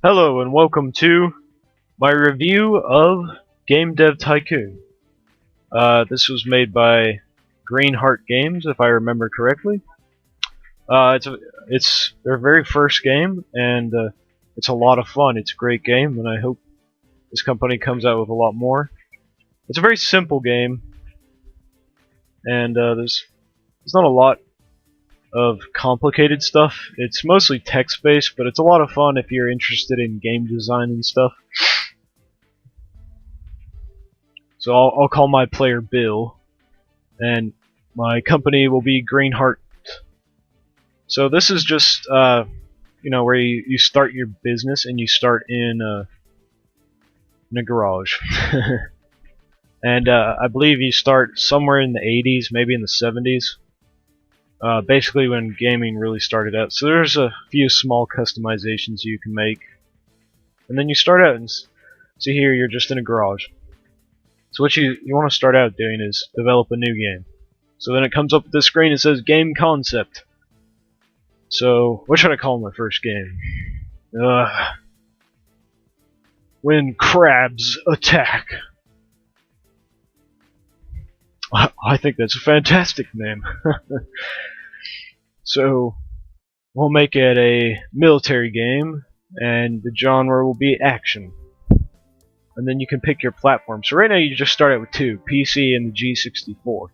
Hello and welcome to my review of Game Dev Tycoon. This was made by Greenheart Games, if I remember correctly. It's their very first game, and it's a lot of fun. It's a great game, and I hope this company comes out with a lot more. It's a very simple game, and there's not a lot of complicated stuff. It's mostly text-based, but it's a lot of fun if you're interested in game design and stuff. So I'll call my player Bill, and my company will be Greenheart. So this is just where you start your business, and you start in a garage. And I believe you start somewhere in the 80s, maybe in the 70s. Basically when gaming really started out. So there's a few small customizations you can make. And then you start out and see here you're just in a garage. So what you want to start out doing is develop a new game. So then it comes up with this screen that says game concept. So what should I call my first game? When crabs attack. I think that's a fantastic name. So we'll make it a military game, and the genre will be action. And then you can pick your platform. So right now you just start out with two, PC and the G64.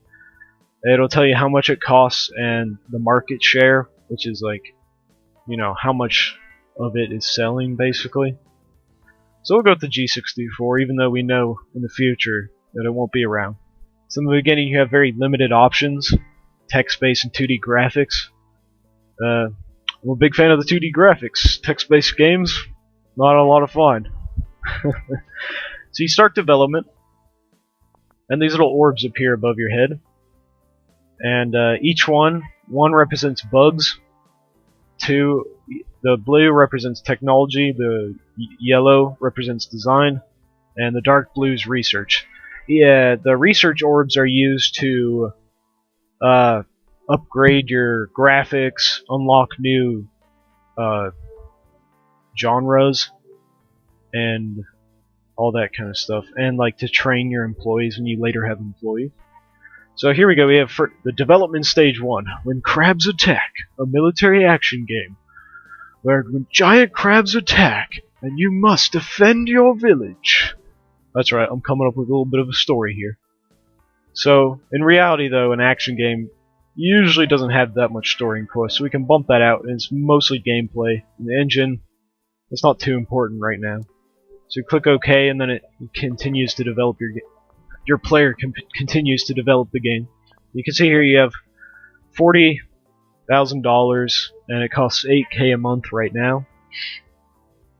It'll tell you how much it costs and the market share, which is like, how much of it is selling basically. So we'll go with the G64, even though we know in the future that it won't be around. So in the beginning you have very limited options, text-based and 2D graphics. I'm a big fan of the 2D graphics. Text-based games, not a lot of fun. So you start development, and these little orbs appear above your head. And each one represents bugs, the blue represents technology, the yellow represents design, and the dark blue is research. Yeah, the research orbs are used to upgrade your graphics, unlock new genres, and all that kind of stuff, and like to train your employees when you later have employees. So here we go, we have for the development stage 1, When Crabs Attack, a military action game, where when giant crabs attack, and you must defend your village. That's right, I'm coming up with a little bit of a story here. So, in reality though, an action game usually doesn't have that much story in quest, so we can bump that out, and it's mostly gameplay. And the engine, it's not too important right now. So you click OK, and then it continues to develop your player continues to develop the game. You can see here you have $40,000, and it costs $8K a month right now.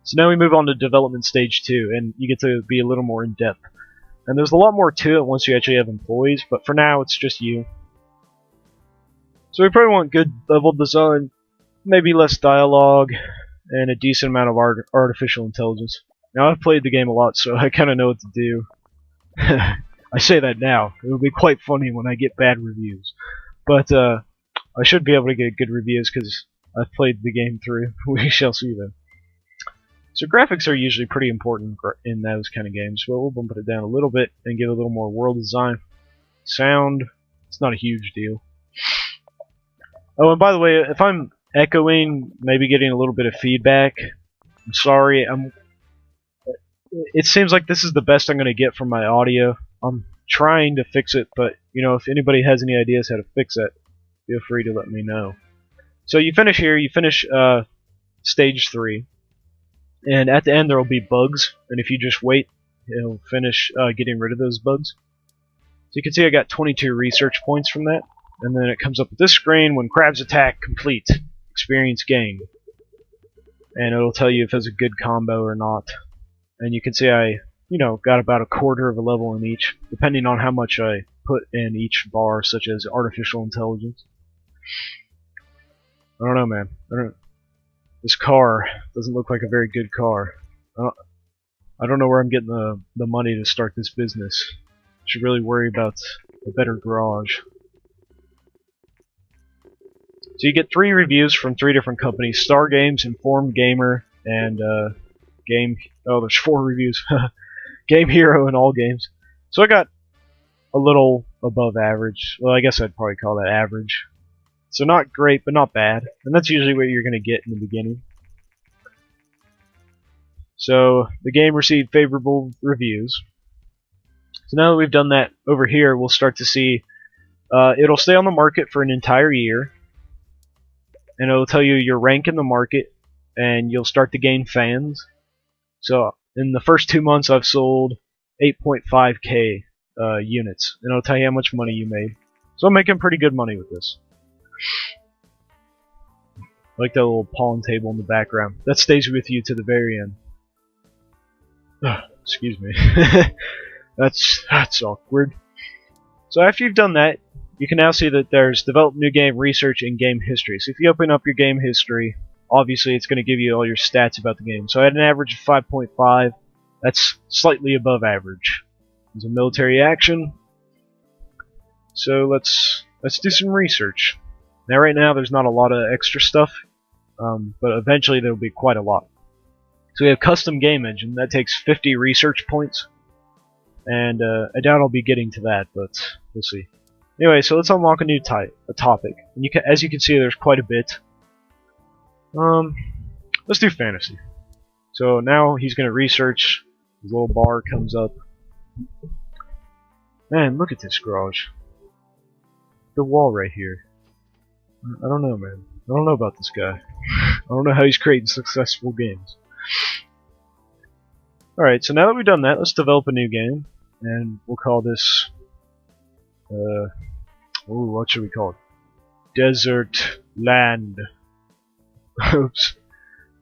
So now we move on to development stage 2, and you get to be a little more in depth. And there's a lot more to it once you actually have employees, but for now it's just you. So we probably want good level design, maybe less dialogue, and a decent amount of artificial intelligence. Now I've played the game a lot, so I kind of know what to do. I say that now. It will be quite funny when I get bad reviews. But I should be able to get good reviews because I've played the game through. We shall see though. So graphics are usually pretty important in those kind of games, but we'll bump it down a little bit and get a little more world design. Sound, it's not a huge deal. Oh, and by the way, if I'm echoing, maybe getting a little bit of feedback, I'm sorry. It seems like this is the best I'm going to get from my audio. I'm trying to fix it, but if anybody has any ideas how to fix it, feel free to let me know. So you finish here, you finish stage 3, and at the end there will be bugs, and if you just wait, it'll finish getting rid of those bugs. So you can see I got 22 research points from that, and then it comes up with this screen, When Crabs Attack, complete, experience gained. And it'll tell you if it's a good combo or not. And you can see I, got about a quarter of a level in each, depending on how much I put in each bar, such as artificial intelligence. I don't know, man. This car doesn't look like a very good car. I don't know where I'm getting the money to start this business. Should really worry about a better garage. So you get 3 reviews from 3 different companies: Star Games, Informed Gamer, and Game. Oh, there's 4 reviews. Game Hero and all games. So I got a little above average. Well, I guess I'd probably call that average. So not great, but not bad. And that's usually what you're going to get in the beginning. So the game received favorable reviews. So now that we've done that over here, we'll start to see it'll stay on the market for an entire year. And it'll tell you your rank in the market, and you'll start to gain fans. So in the first 2 months, I've sold 8.5k units, and it'll tell you how much money you made. So I'm making pretty good money with this. I like that little pawn table in the background. That stays with you to the very end. Excuse me. That's awkward. So after you've done that, you can now see that there's develop new game, research, and game history. So if you open up your game history, obviously it's going to give you all your stats about the game. So I had an average of 5.5. That's slightly above average. There's a military action. So let's do some research. Now right now there's not a lot of extra stuff, but eventually there'll be quite a lot. So we have custom game engine. That takes 50 research points. And I doubt I'll be getting to that, but we'll see. Anyway, so let's unlock a new topic. And as you can see, there's quite a bit. Let's do fantasy. So now he's going to research. His little bar comes up. Man, look at this garage. The wall right here. I don't know, man. I don't know about this guy. I don't know how he's creating successful games. Alright, so now that we've done that, let's develop a new game. And we'll call this... what should we call it? Desert Land. Oops.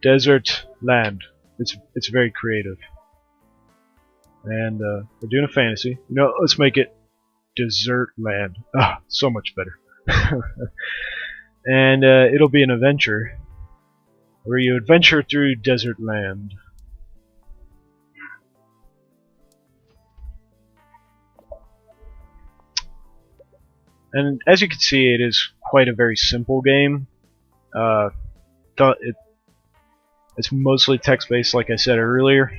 Desert Land. It's very creative. And we're doing a fantasy. You know, let's make it Desert Land. Ah, so much better. And it'll be an adventure where you adventure through Desert Land. And as you can see, it is quite a very simple game. It's mostly text-based, like I said earlier.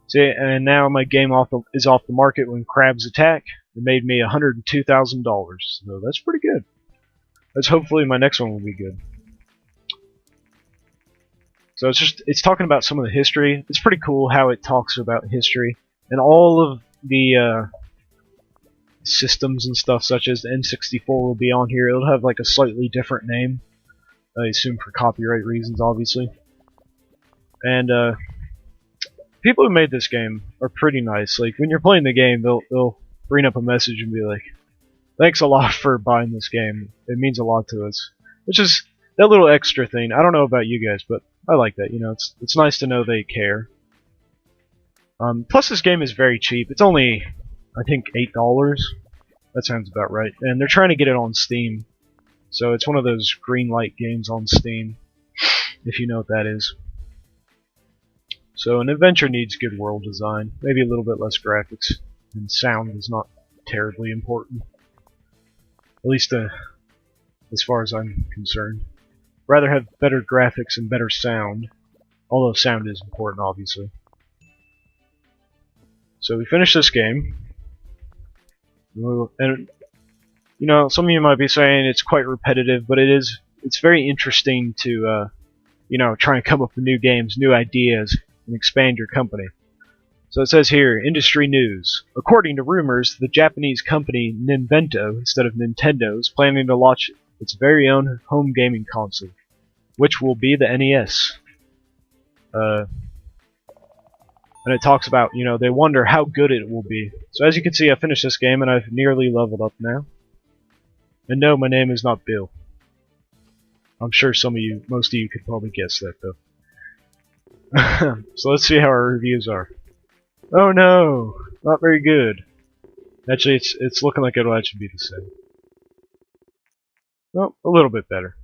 See, and now my game is off the market when crabs attack. It made me $102,000, so that's pretty good. Let's hopefully my next one will be good. So it's talking about some of the history. It's pretty cool how it talks about history and all of the systems and stuff, such as the N64 will be on here. It'll have like a slightly different name, I assume for copyright reasons, obviously. And people who made this game are pretty nice. Like when you're playing the game, they'll bring up a message and be like, "Thanks a lot for buying this game. It means a lot to us." Which is that little extra thing. I don't know about you guys, but I like that. You know, it's nice to know they care. Plus, this game is very cheap. It's only, I think, $8. That sounds about right. And they're trying to get it on Steam. So it's one of those green light games on Steam, if you know what that is. So an adventure needs good world design, maybe a little bit less graphics, and sound is not terribly important. At least as far as I'm concerned. Rather have better graphics and better sound, although sound is important, obviously. So we finished this game. And you know, some of you might be saying it's quite repetitive, but it's very interesting to you know, try and come up with new games, new ideas, and expand your company. So it says here, industry news. According to rumors, the Japanese company Ninvento, instead of Nintendo, is planning to launch its very own home gaming console, which will be the NES. And it talks about, you know, they wonder how good it will be. So as you can see, I finished this game and I've nearly leveled up now. And no, my name is not Bill. I'm sure most of you could probably guess that though. So let's see how our reviews are. Oh no, not very good. Actually, it's looking like it'll actually be the same. Well, a little bit better.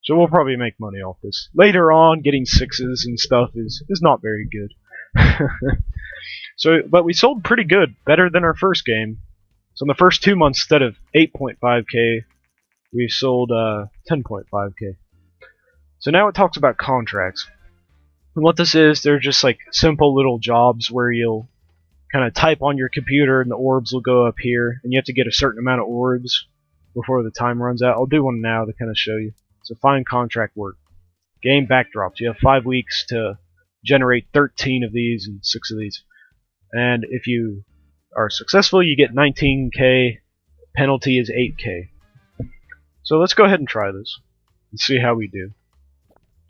So we'll probably make money off this. Later on, getting 6s and stuff is not very good. So, but we sold pretty good, better than our first game. So in the first 2 months, instead of 8.5k, we sold 10.5k. So now it talks about contracts. And what this is, they're just like simple little jobs where you'll kind of type on your computer and the orbs will go up here, and you have to get a certain amount of orbs before the time runs out. I'll do one now to kind of show you. So find contract work. Game backdrops. You have 5 weeks to generate 13 of these and 6 of these. And if you are successful, you get 19k. Penalty is 8k. So let's go ahead and try this and see how we do.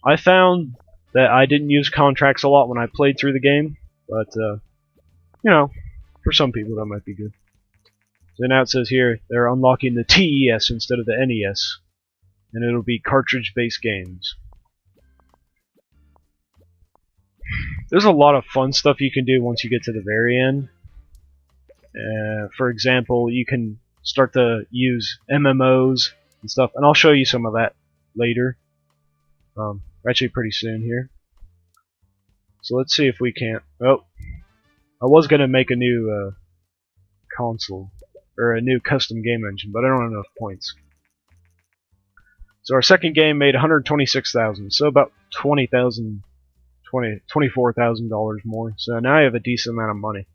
I found that I didn't use contracts a lot when I played through the game, but you know, for some people that might be good. So now it says here they're unlocking the TES instead of the NES, and it'll be cartridge-based games. There's a lot of fun stuff you can do once you get to the very end. For example, you can start to use MMOs and stuff, and I'll show you some of that later. Actually pretty soon here. So let's see if we can't. Oh, I was gonna make a new console or a new custom game engine, but I don't have enough points. So our second game made 126,000, so about $24,000 more. So now I have a decent amount of money.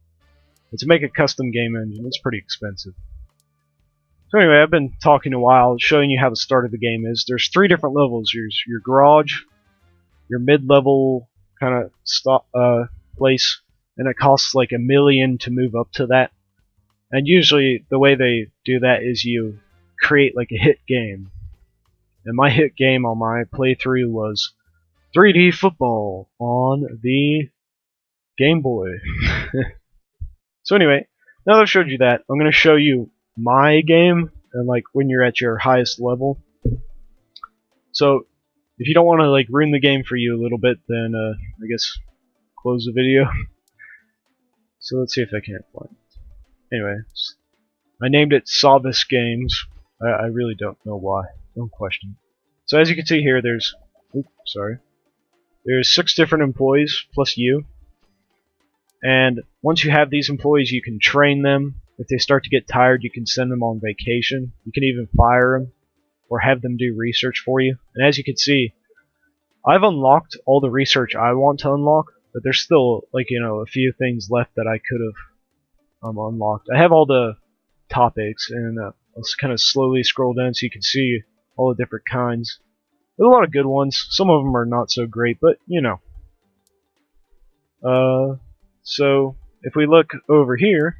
And to make a custom game engine, it's pretty expensive. So anyway, I've been talking a while, showing you how the start of the game is. There's 3 different levels. There's your garage, your mid-level kind of place, and it costs like $1 million to move up to that. And usually the way they do that is you create like a hit game. And my hit game on my playthrough was 3D football on the Game Boy. So anyway, now that I've showed you that, I'm going to show you my game, and like when you're at your highest level. So if you don't want to like ruin the game for you a little bit, then I guess close the video. So let's see if I can't find it. Anyway, I named it Savis Games. I really don't know why. Don't question. So as you can see here, there's there's 6 different employees plus you. And once you have these employees, you can train them. If they start to get tired, you can send them on vacation. You can even fire them or have them do research for you. And as you can see, I've unlocked all the research I want to unlock, but there's still like, you know, a few things left that I could have unlocked. I have all the topics, and I'll kind of slowly scroll down so you can see all the different kinds. There's a lot of good ones. Some of them are not so great, but you know. So if we look over here,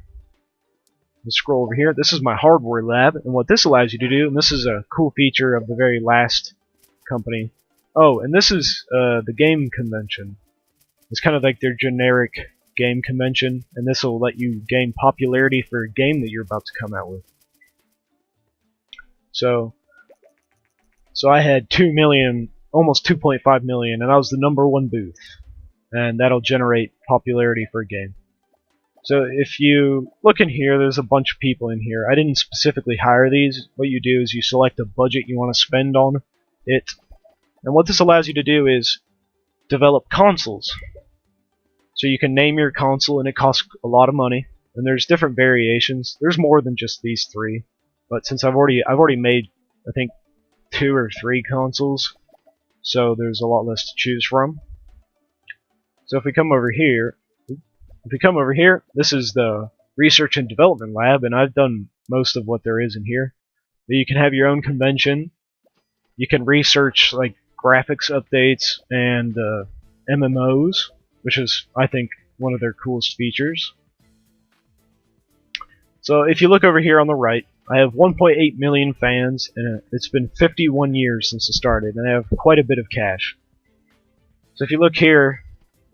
let's scroll over here. This is my hardware lab, and what this allows you to do, and this is a cool feature of the very last company. Oh, and this is the game convention. It's kind of like their generic game convention, and this will let you gain popularity for a game that you're about to come out with. So I had 2 million, almost 2.5 million, and I was the #1 booth, and that'll generate popularity for a game. So if you look in here, there's a bunch of people in here. I didn't specifically hire these. What you do is you select a budget you want to spend on it, and what this allows you to do is develop consoles. So you can name your console, and it costs a lot of money. And there's different variations. There's more than just these 3, but since I've already made, I think, 2 or 3 consoles, so there's a lot less to choose from. So if we come over here, this is the research and development lab, and I've done most of what there is in here. But you can have your own convention. You can research like graphics updates and MMOs, which is, I think, one of their coolest features. So if you look over here on the right, I have 1.8 million fans, and it's been 51 years since it started, and I have quite a bit of cash. So if you look here,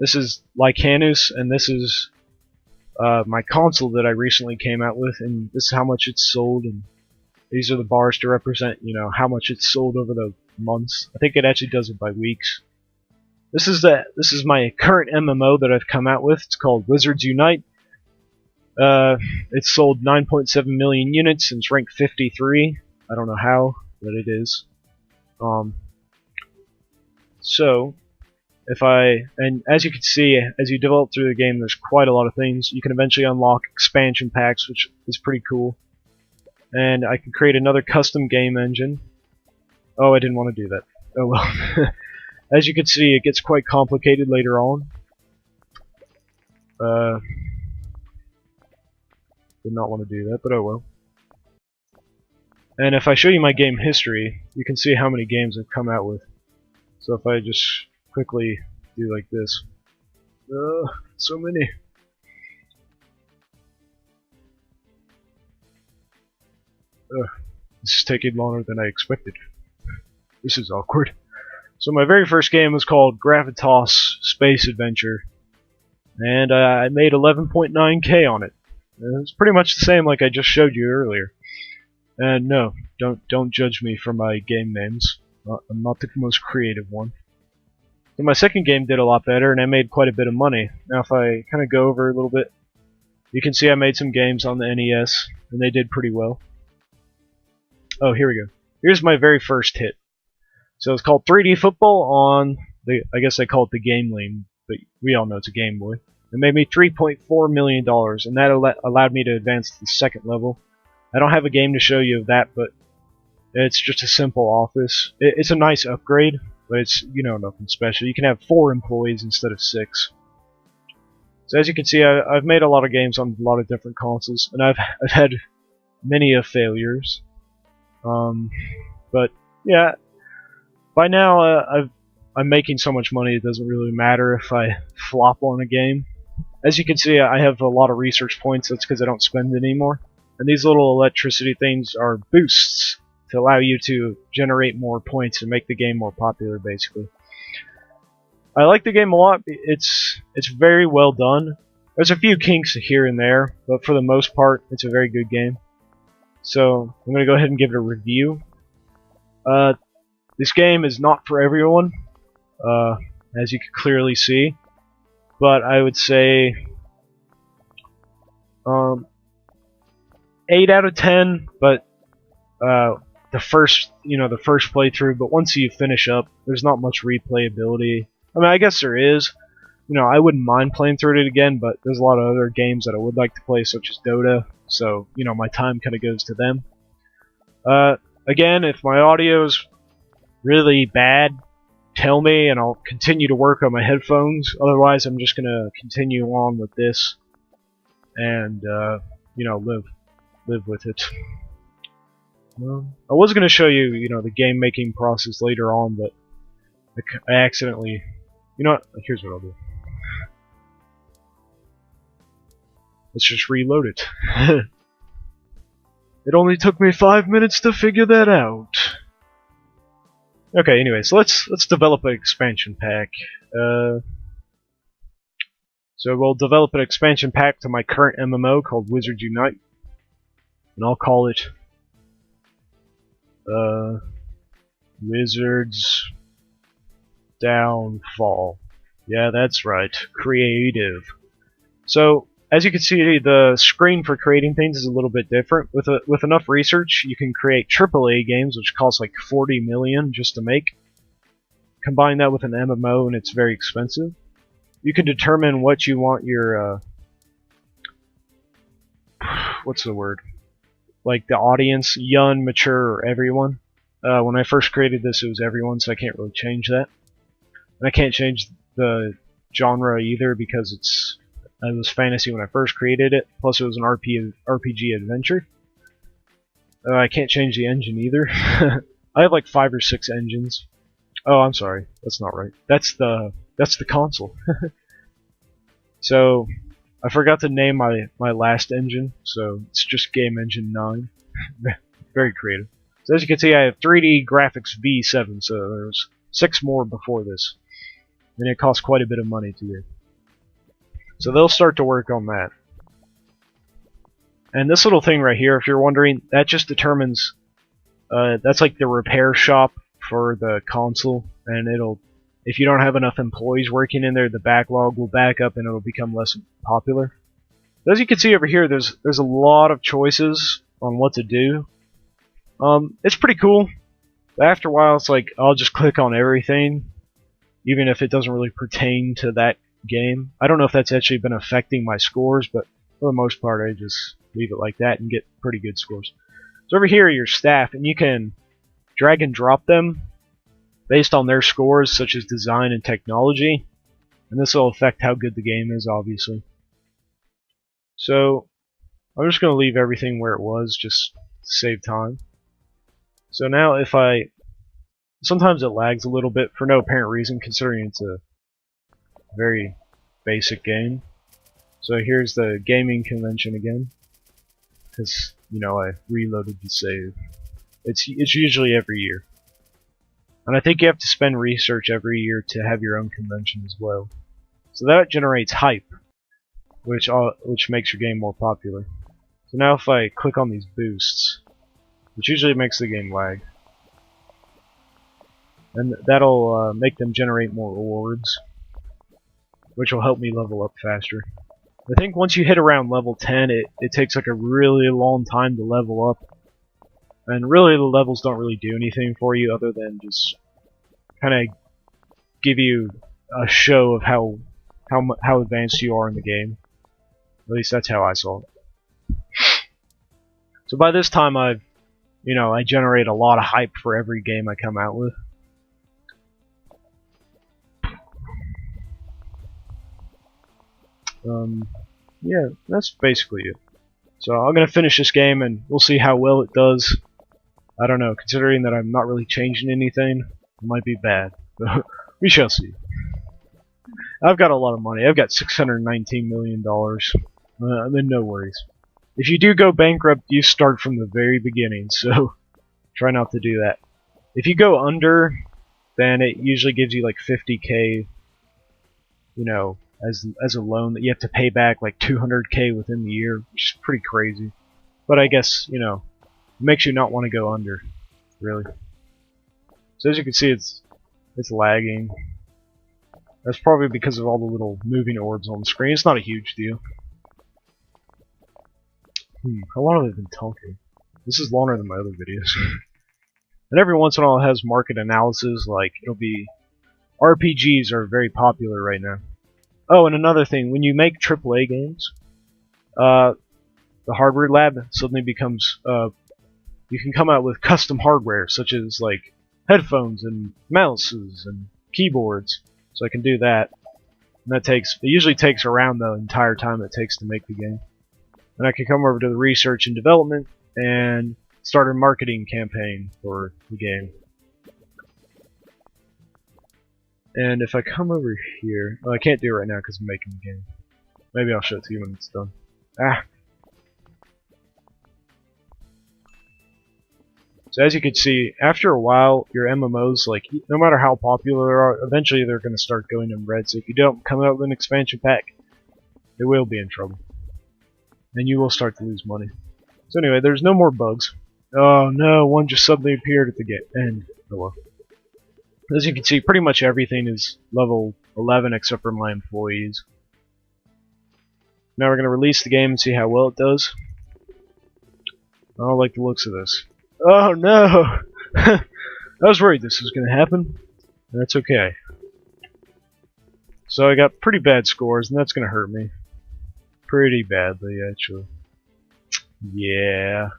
this is Lycanus, and this is my console that I recently came out with, and this is how much it's sold, and these are the bars to represent, you know, how much it's sold over the months. I think it actually does it by weeks. This is my current MMO that I've come out with. It's called Wizards Unite. It's sold 9.7 million units and it's ranked 53. I don't know how, but it is. So, and as you can see, as you develop through the game, there's quite a lot of things. You can eventually unlock expansion packs, which is pretty cool. And I can create another custom game engine. Oh, I didn't want to do that. Oh well. As you can see, it gets quite complicated later on. Did not want to do that, but oh well. And if I show you my game history, you can see how many games I've come out with. So if I just quickly do like this. So many. This is taking longer than I expected. This is awkward. So my very first game was called Gravitas Space Adventure, and I made 11.9K on it. And it's pretty much the same like I just showed you earlier. And no, don't judge me for my game names. I'm not the most creative one. So my second game did a lot better, and I made quite a bit of money. Now if I kind of go over a little bit, you can see I made some games on the NES, and they did pretty well. Oh, here we go. Here's my very first hit. So it's called 3D Football on the, I guess they call it the Game Lane, but we all know it's a Game Boy. It made me $3.4 million, and that allowed me to advance to the second level. I don't have a game to show you of that, but it's just a simple office. It's a nice upgrade, but it's, you know, nothing special. You can have 4 employees instead of 6. So as you can see, I've made a lot of games on a lot of different consoles, and I've had many of failures. But yeah, by now I'm making so much money it doesn't really matter if I flop on a game. As you can see, I have a lot of research points. That's because I don't spend it anymore. And these little electricity things are boosts to allow you to generate more points and make the game more popular, basically. I like the game a lot. It's very well done. There's a few kinks here and there, but for the most part, it's a very good game. So I'm going to go ahead and give it a review. This game is not for everyone, as you can clearly see, but I would say 8 out of 10. But the first playthrough. But once you finish up, there's not much replayability. I mean, I guess there is. You know, I wouldn't mind playing through it again, but there's a lot of other games that I would like to play, such as Dota. So, you know, my time kind of goes to them. Again, if my audio is really bad, tell me and I'll continue to work on my headphones. Otherwise, I'm just going to continue on with this and, you know, live with it. I was going to show you, you know, the game making process later on, but I accidentally... You know what? Here's what I'll do. Let's just reload it. It only took me 5 minutes to figure that out. Okay, anyway, so let's develop an expansion pack. So we'll develop an expansion pack to my current MMO called Wizards Unite, and I'll call it Wizards Downfall. Yeah, that's right. Creative. So, as you can see, the screen for creating things is a little bit different. With enough research, you can create AAA games, which cost like 40 million just to make. Combine that with an MMO, and it's very expensive. You can determine what you want your what's the word? Like the audience, young, mature, or everyone. When I first created this, it was everyone, so I can't really change that. And I can't change the genre either because it was fantasy when I first created it. Plus, it was an RPG adventure. I can't change the engine either. I have like 5 or 6 engines. Oh, I'm sorry, that's not right. That's the console. So I forgot to name my last engine, so it's just Game Engine 9. Very creative. So as you can see, I have 3D Graphics V7, so there's 6 more before this. And it costs quite a bit of money to do. So they'll start to work on that. And this little thing right here, if you're wondering, that just determines, that's like the repair shop for the console, and if you don't have enough employees working in there, the backlog will back up and it'll become less popular. But as you can see over here, there's a lot of choices on what to do. It's pretty cool. But after a while, it's like I'll just click on everything, even if it doesn't really pertain to that game. I don't know if that's actually been affecting my scores, but for the most part, I just leave it like that and get pretty good scores. So over here are your staff, and you can drag and drop them based on their scores, such as design and technology, and this will affect how good the game is, obviously. So I'm just going to leave everything where it was, just to save time. So now if sometimes it lags a little bit for no apparent reason, considering it's a very basic game. So here's the gaming convention again, because I reloaded the save. It's usually every year, and I think you have to spend research every year to have your own convention as well. So that generates hype, which makes your game more popular. So now if I click on these boosts, which usually makes the game lag, and that'll make them generate more rewards, which will help me level up faster. I think once you hit around level 10, it takes like a really long time to level up, and really the levels don't really do anything for you other than just kind of give you a show of how advanced you are in the game. At least that's how I saw it. So by this time I generate a lot of hype for every game I come out with. Yeah, that's basically it. So I'm gonna finish this game and we'll see how well it does. I don't know, considering that I'm not really changing anything, it might be bad. We shall see. I've got a lot of money. I've got $619 million. I'm in no worries. If you do go bankrupt, you start from the very beginning, so try not to do that. If you go under, then it usually gives you like 50k, as a loan that you have to pay back like 200k within the year, which is pretty crazy. But I guess, it makes you not want to go under, really. So as you can see, it's lagging. That's probably because of all the little moving orbs on the screen. It's not a huge deal. How long have I been talking? This is longer than my other videos. And every once in a while it has market analysis, like it'll be RPGs are very popular right now. Oh, and another thing, when you make AAA games, the hardware lab suddenly becomes you can come out with custom hardware such as like headphones and mouses and keyboards. So I can do that. And it usually takes around the entire time it takes to make the game. And I can come over to the research and development and start a marketing campaign for the game. And if I come over here, I can't do it right now because I'm making the game. Maybe I'll show it to you when it's done. So as you can see, after a while, your MMOs, like, no matter how popular they are, eventually they're going to start going in red. So if you don't come out with an expansion pack, they will be in trouble. And you will start to lose money. So anyway, there's no more bugs. Oh no, one just suddenly appeared at the end. Oh well. As you can see, pretty much everything is level 11 except for my employees. Now we're going to release the game and see how well it does. I don't like the looks of this. Oh no! I was worried this was going to happen. That's okay. So I got pretty bad scores, and that's going to hurt me. Pretty badly, actually. Yeah.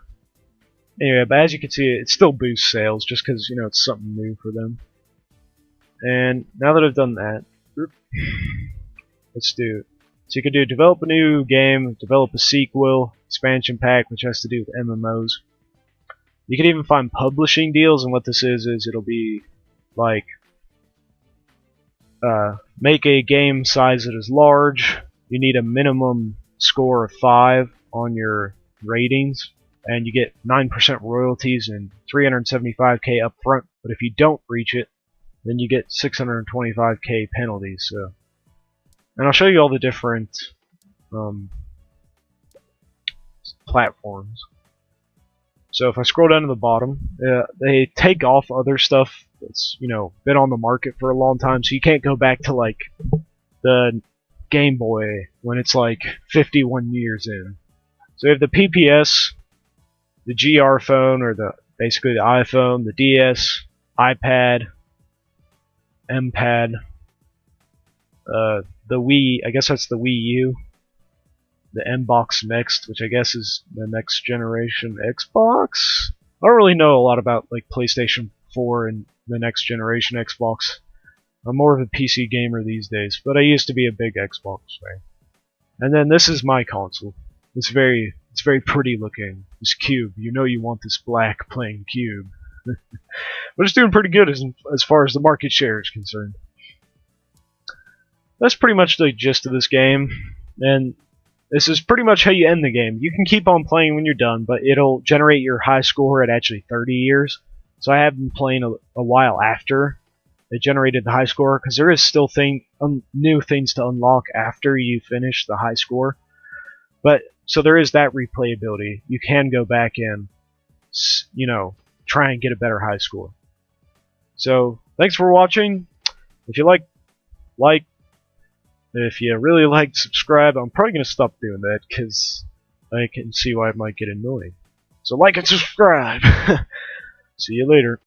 Anyway, but as you can see, it still boosts sales, just because, it's something new for them. And now that I've done that, let's do it. So you can do develop a new game, develop a sequel, expansion pack, which has to do with MMOs. You can even find publishing deals, and what this is it'll be like make a game size that is large. You need a minimum score of 5 on your ratings, and you get 9% royalties and 375k up front. But if you don't reach it, then you get 625k penalties. So, and I'll show you all the different platforms. So if I scroll down to the bottom, they take off other stuff that's been on the market for a long time. So you can't go back to like the Game Boy when it's like 51 years in. So you have the PPS, the GR phone, or basically the iPhone, the DS, iPad, MPad, the Wii, I guess that's the Wii U, the Mbox Next, which I guess is the next generation Xbox. I don't really know a lot about like PlayStation 4 and the next generation Xbox. I'm more of a PC gamer these days, but I used to be a big Xbox fan. And then this is my console. It's very pretty looking. This cube. You know you want this black plain cube. But it's doing pretty good as far as the market share is concerned. That's pretty much the gist of this game, and this is pretty much how you end the game. You can keep on playing when you're done, but it'll generate your high score at actually 30 years. So I have been playing a while after it generated the high score, because there is still new things to unlock after you finish the high score. But so there is that replayability. You can go back and, you know, try and get a better high score. So thanks for watching. If you like. If you really like, subscribe. I'm probably going to stop doing that because I can see why it might get annoying. So like and subscribe. See you later.